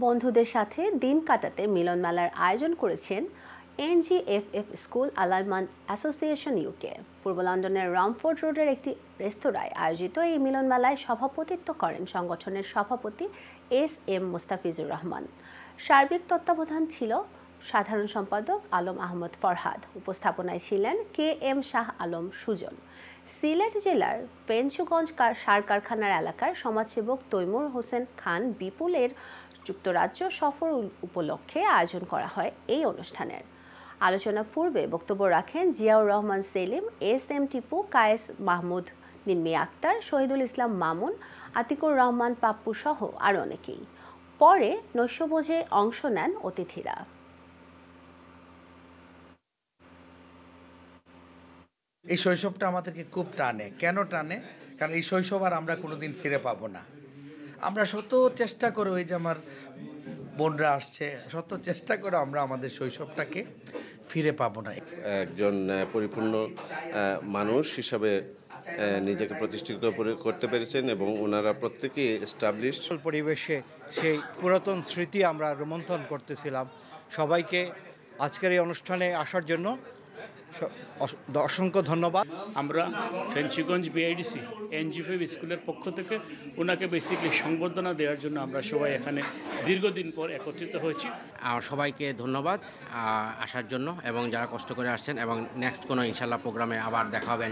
বন্ধুদের সাথে দিন কাটাতে মিলন মেলার আয়োজন করেছেন এনজিএফএফ স্কুল আলাইমান অ্যাসোসিয়েশন ইউকে। পূর্ব লন্ডনের রামফোর্ড রোডের একটি রেস্তোরাঁয় আয়োজিত এই মিলন মেলায় সভাপতিত্ব করেন সংগঠনের সভাপতি এস.এম. মোস্তাফিজুর রহমান। সার্বিক তত্ত্বাবধান ছিল সাধারণ সম্পাদক আলম আহমদ ফরহাদ। উপস্থাপনায় ছিলেন কে.এম. শাহ আলম সুজন। সিলেট জেলার পেঞ্চুগঞ্জ সার কারখানার এলাকার সমাজসেবক তৈমুর হোসেন খান বিপুলের যুক্তরাজ্য সফর উপলক্ষে আয়োজন করা হয় এই অনুষ্ঠানের। আলোচনা পূর্বে বক্তব্য রাখেন জিয়াউর রহমান সেলিম, এস.এম. টিপু, কায়েস মাহমুদ, নিম্মি আক্তার, শহীদুল ইসলাম মামুন, আতিকুর রহমান পাপ্পু সহ আরও অনেকেই। পরে নৈশভোজে অংশ নেন অতিথিরা। এই শৈশবটা আমাদেরকে খুব টানে। কেন টানে? কারণ এই শৈশব আর আমরা কোনোদিন ফিরে পাবো না। আমরা শত চেষ্টা করে, ওই যে আমার বোনরা আসছে, শত চেষ্টা করে আমরা আমাদের শৈশবটাকে ফিরে পাবো না। একজন পরিপূর্ণ মানুষ হিসাবে নিজেকে প্রতিষ্ঠিত করতে পেরেছেন এবং ওনারা প্রত্যেকেই এস্টাবলিশড। পরিবেশে সেই পুরাতন স্মৃতি আমরা রোমন্থন করতেছিলাম। সবাইকে আজকের এই অনুষ্ঠানে আসার জন্য অসংখ্য ধন্যবাদ। আমরা ফেঞ্চিগঞ্জ বিআইডিসি এনজিএফএফ স্কুলের পক্ষ থেকে ওনাকে বেসিক্যালি সংবর্ধনা দেওয়ার জন্য আমরা সবাই এখানে দীর্ঘদিন পর একত্রিত হয়েছি। সবাইকে ধন্যবাদ আসার জন্য এবং যারা কষ্ট করে আসছেন, এবং নেক্সট কোনো ইনশাল্লাহ প্রোগ্রামে আবার দেখা হবে।